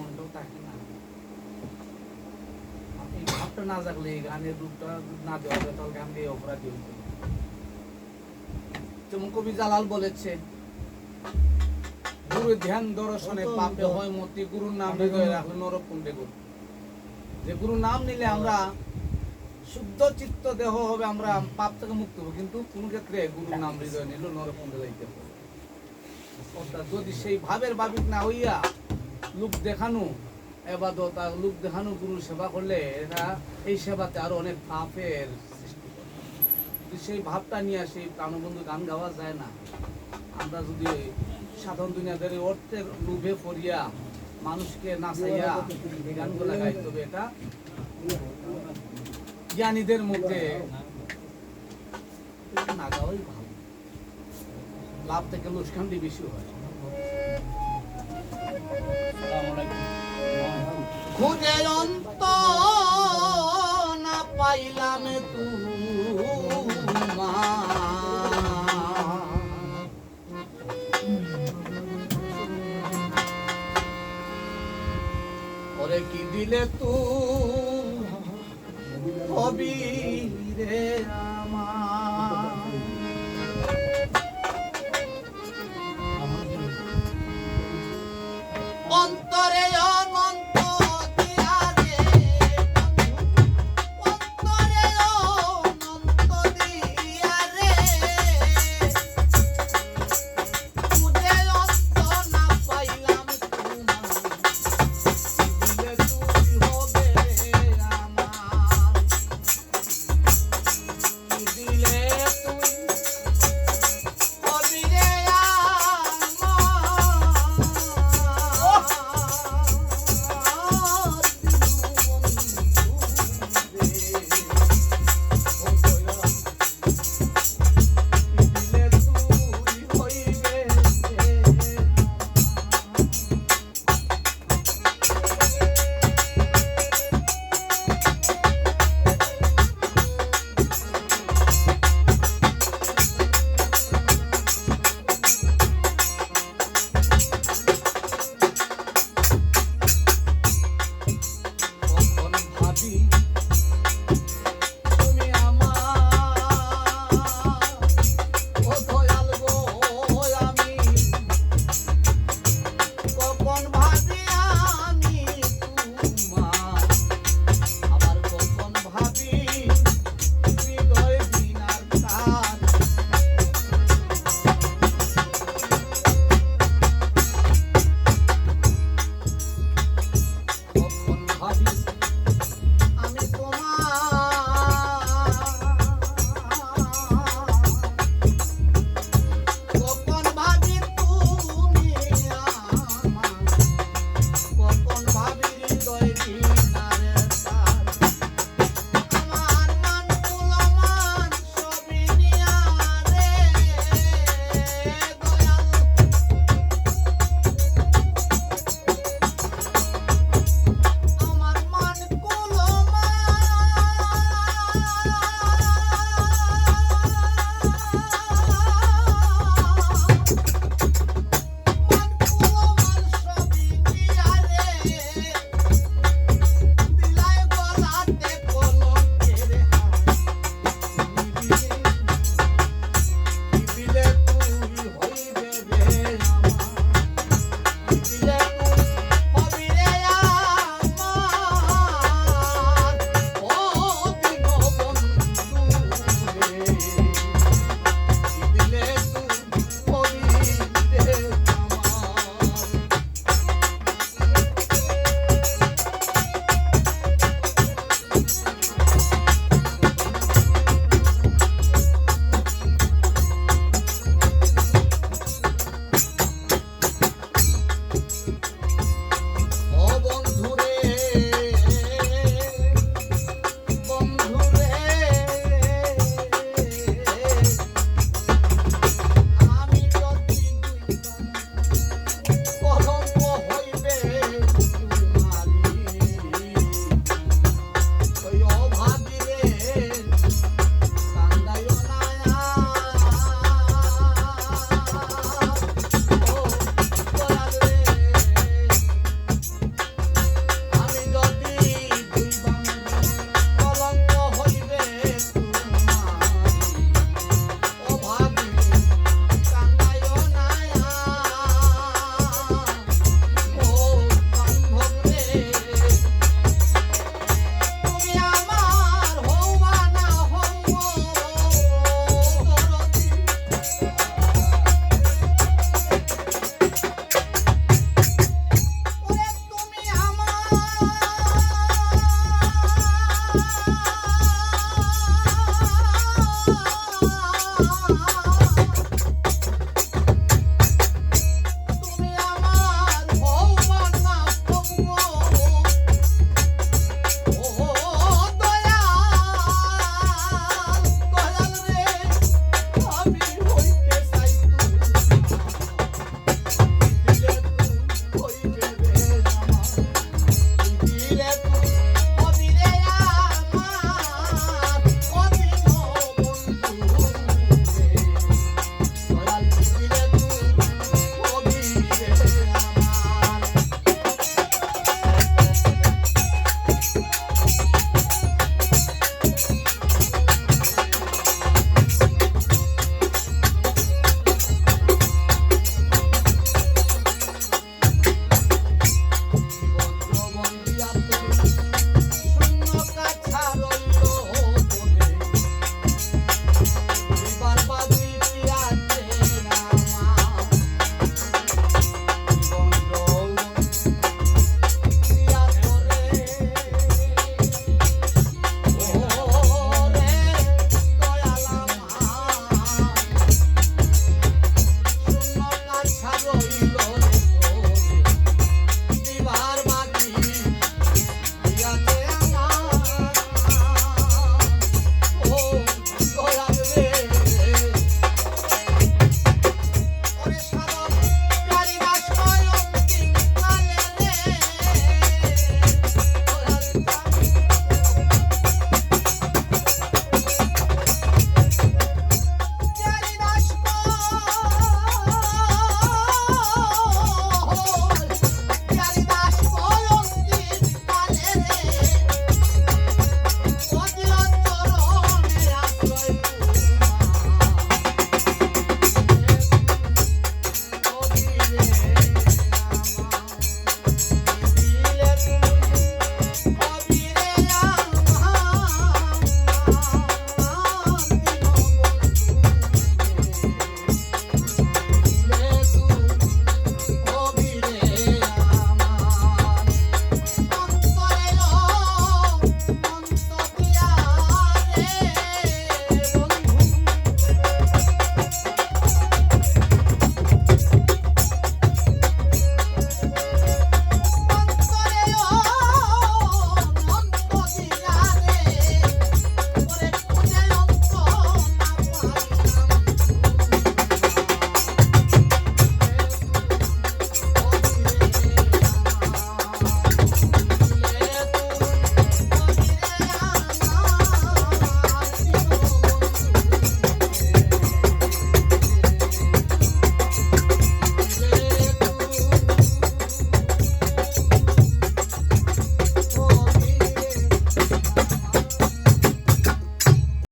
মনটাও থাকে না। এই ভাবটা না জাগলে, এই গানের রূপটা না দেওয়া যায়, তাহলে গান গিয়ে অপরাধী হইত। যেমন কবি জালাল বলেছে, গুরু ধ্যান দর্শনে পাপে হয় মতি, গুরুর নাম হৃদয়ে রাখলে নরকুণ্ডে গুরু। যে গুরু নাম নিলে আমরা শুদ্ধ চিত্ত দেহ হবে, আমরা পাপ থেকে মুক্ত হবো, কিন্তু কোন ক্ষেত্রে গুরু নাম হৃদয় নিল নরকুণ্ডে যাইতে হবে। অর্থাৎ যদি সেই ভাবের ভাবিক না হইয়া লোক দেখানো এবাদত আর লোক দেখানো গুরু সেবা করলে এটা এই সেবাতে আরো অনেক পাপের সৃষ্টি করে। যদি সেই ভাবটা নিয়ে সেই প্রাণবন্ধু গান গাওয়া যায় না, আমরা যদি সাধারণ দুনিয়াদের অর্থের লোভে পড়িয়া মানুষকে নাচাইয়া এই গানগুলা গাই, তবে এটা জ্ঞানীদের মধ্যে না গাওয়াই ভালো, লাভ থেকে লোকসানটি বেশি হয়। খুঁজে অন্ত না পাইলাম ওরে কি দিলে তুমি রে আমার, অন্তরে